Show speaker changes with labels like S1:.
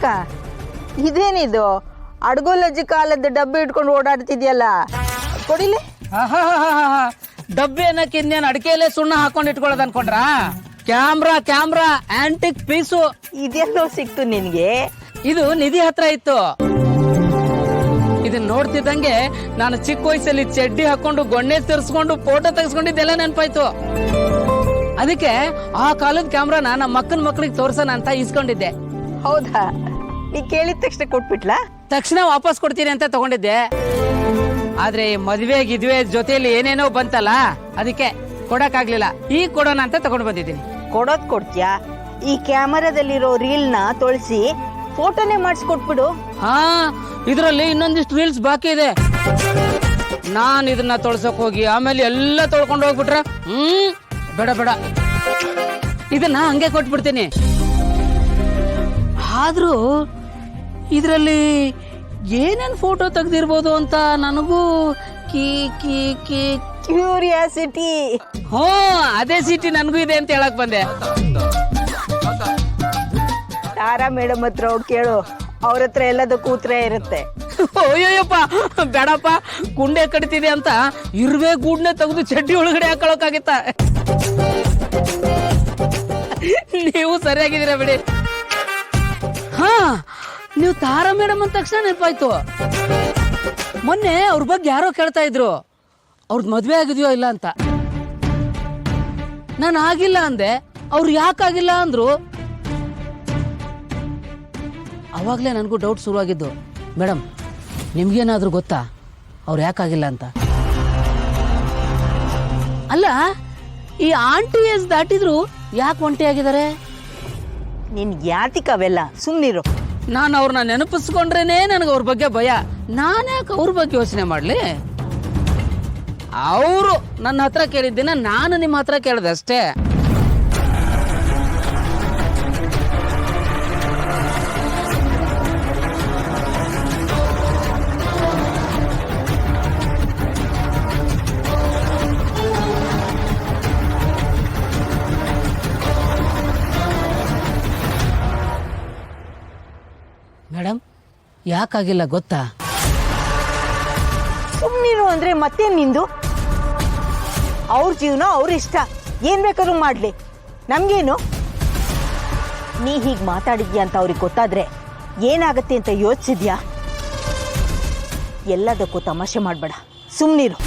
S1: ಯಾಕ ಇದೇನಿದು ಅಡ್ಗೋಲಜ್ಜಿ ಕಾಲದ ಡಬ್ಬಿ ಇಟ್ಕೊಂಡು ಓಡಾಡ್ತಿದ್ಯಲ್ಲ ಕೊಡಿಲೆ.
S2: ಡಬ್ಬಿ ಅನ್ನಕ್ಕೆ ಇನ್ನೇನು ಅಡಿಕೆಯಲ್ಲೇ ಸುಣ್ಣ ಹಾಕೊಂಡು ಇಟ್ಕೊಳ್ಳೋದು ಅನ್ಕೊಂಡ್ರಾ? Camera antique piece.
S1: ಇದೆಲ್ಲೋ ಸಿಕ್ತು ನಿನ್ಗೆ?
S2: ಇದು ನಿಧಿ ಹತ್ರ ಇತ್ತು. ಇದನ್ನ ನೋಡ್ತಿದ್ದಂಗೆ ನಾನು ಚಿಕ್ಕ ವಯಸ್ಸಲ್ಲಿ ಚಡ್ಡಿ ಹಾಕೊಂಡು ಗೊಣ್ಣೆ ತಿರ್ಸ್ಕೊಂಡು ಫೋಟೋ ತೆಗೆಸ್ಕೊಂಡಿದ್ದೆಲ್ಲ ನೆನಪಾಯ್ತು. ಅದಕ್ಕೆ ಆ ಕಾಲದ ಕ್ಯಾಮ್ರಾನ ನಮ್ಮ ಮಕ್ಕಳಿಗೆ ತೋರ್ಸೋಣ ಅಂತ ಇಸ್ಕೊಂಡಿದ್ದೆ.
S1: ಹೌದಾ? ನೀ ಕೇಳಿದ ತಕ್ಷಣ ಕೊಟ್ಬಿಟ್ಲಾ?
S2: ತಕ್ಷಣ ವಾಪಸ್ ಕೊಡ್ತೀನಿ ಅಂತ ತಗೊಂಡಿದ್ದೆ. ಆದ್ರೆ ಮದ್ವೆ ಗಿದ್ವೆ ಜೊತೆಯಲ್ಲಿ ಏನೇನೋ ಬಂತಲ್ಲ, ಅದಕ್ಕೆ ಕೊಡಕ್ಕಾಗ್ಲಿಲ್ಲ. ಈಗ ಕೊಡೋಣ ಅಂತ ತಗೊಂಡು ಬಂದಿದ್ದೀನಿ.
S1: ಕೊಡೋದ್ ಕೊಡ್ತೀಯಾ? ಈ ಕ್ಯಾಮರಾದಲ್ಲಿರೋ ರೀಲ್ ನ ತೊಳ್ಸಿ ಫೋಟೋನೇ ಮಾಡಿಸ್ಕೊಟ್ಬಿಡು.
S2: ಹಾ, ಇದ್ರಲ್ಲಿ ಇನ್ನೊಂದಿಷ್ಟು ರೀಲ್ಸ್ ಬಾಕಿ ಇದೆ. ನಾನ್ ಇದನ್ನ ತೊಳ್ಸಕ್ ಹೋಗಿ ಆಮೇಲೆ ಎಲ್ಲ ತೊಳ್ಕೊಂಡು ಹೋಗ್ಬಿಟ್ರ ಬೇಡ, ಇದನ್ನ ಹಂಗೆ ಕೊಟ್ಬಿಡ್ತೀನಿ. ಆದ್ರೂ ಇದ್ರಲ್ಲಿ ಏನೇನ್ ಫೋಟೋ ತೆಗ್ದಿರ್ಬೋದು ಅಂತ ನನಗೂ
S1: ಕ್ಯೂರಿಯಾಸಿಟಿ.
S2: ಅದೇ ಸಿಟಿ ನನಗೂ ಇದೆ ಅಂತ ಹೇಳಕ್ ಬಂದೆ.
S1: ತಾರಾ ಮೇಡಮ್ ಹತ್ರ ಹೋಗಿ ಕೇಳು, ಅವ್ರ ಹತ್ರ ಎಲ್ಲದಕ್ಕೂ ಉತ್ತರ ಇರುತ್ತೆ.
S2: ಅಯ್ಯೋಯಪ್ಪ ಬೇಡಪ್ಪ, ಕುಂಡೆ ಕಡಿತಿದೆ ಅಂತ ಇರುವೆ ಗೂಡ್ನೆ ತೆಗೆದು ಚಡ್ಡಿ ಒಳಗಡೆ ಹಾಕೊಳಕಾಗಿತ್ತ? ನೀವು ಸರಿಯಾಗಿದ್ದೀರಾ ಬಿಡಿ. ಹಾ, ನೀವು ತಾರಾ ಮೇಡಮ್ ಅಂದ ತಕ್ಷಣ ನೆನಪಾಯ್ತು. ಮೊನ್ನೆ ಅವ್ರ ಬಗ್ಗೆ ಯಾರೋ ಕೇಳ್ತಾ ಇದ್ರು, ಅವ್ರದ್ ಮದ್ವೆ ಆಗಿದೆಯೋ ಇಲ್ಲ ಅಂತ. ನಾನು ಆಗಿಲ್ಲ ಅಂದೆ. ಅವ್ರು ಯಾಕಾಗಿಲ್ಲ ಅಂದ್ರು. ಅವಾಗ್ಲೇ ನನಗೂ ಡೌಟ್ ಶುರುವಾಗಿದ್ದು, ಮೇಡಮ್ ನಿಮ್ಗೇನಾದ್ರೂ ಗೊತ್ತಾ ಅವ್ರು ಯಾಕಾಗಿಲ್ಲ ಅಂತ? ಅಲ್ಲ, ಈ ಆಂಟಿ ಏಜ್ ದಾಟಿದ್ರು ಯಾಕೆ ಒಂಟಿಯಾಗಿದ್ದಾರೆ?
S1: ನಿನ್ ಯಾತಿಕ ಅವೆಲ್ಲ, ಸುಮ್ನಿರು.
S2: ನಾನು ಅವ್ರನ್ನ ನೆನಪಿಸ್ಕೊಂಡ್ರೇನೆ ನನಗೆ ಅವ್ರ ಬಗ್ಗೆ ಭಯ. ನಾನ್ಯಾಕೆ ಅವ್ರ ಬಗ್ಗೆ ಯೋಚನೆ ಮಾಡ್ಲಿ? ಅವರು ನನ್ನ ಹತ್ರ ಕೇಳಿದ್ದಿನ ನಾನು ನಿಮ್ಮ ಹತ್ರ ಕೇಳಿದೆ ಅಷ್ಟೇ. ಮೇಡಮ್ ಯಾಕಾಗಿಲ್ಲ ಗೊತ್ತಾ?
S1: ಸುಮ್ನಿರು ಅಂದ್ರೆ ಮತ್ತೆ ನಿಂದು. ಅವ್ರ ಜೀವನ ಅವ್ರ ಇಷ್ಟ, ಏನ್ ಬೇಕಾದ್ರೂ ಮಾಡ್ಲಿ, ನಮ್ಗೇನು? ನೀ ಹೀಗ್ ಮಾತಾಡಿದ್ಯಾ ಅಂತ ಅವ್ರಿಗೆ ಗೊತ್ತಾದ್ರೆ ಏನಾಗತ್ತೆ ಅಂತ ಯೋಚಿಸಿದ್ಯಾ? ಎಲ್ಲದಕ್ಕೂ ತಮಾಷೆ ಮಾಡ್ಬೇಡ, ಸುಮ್ನಿರು.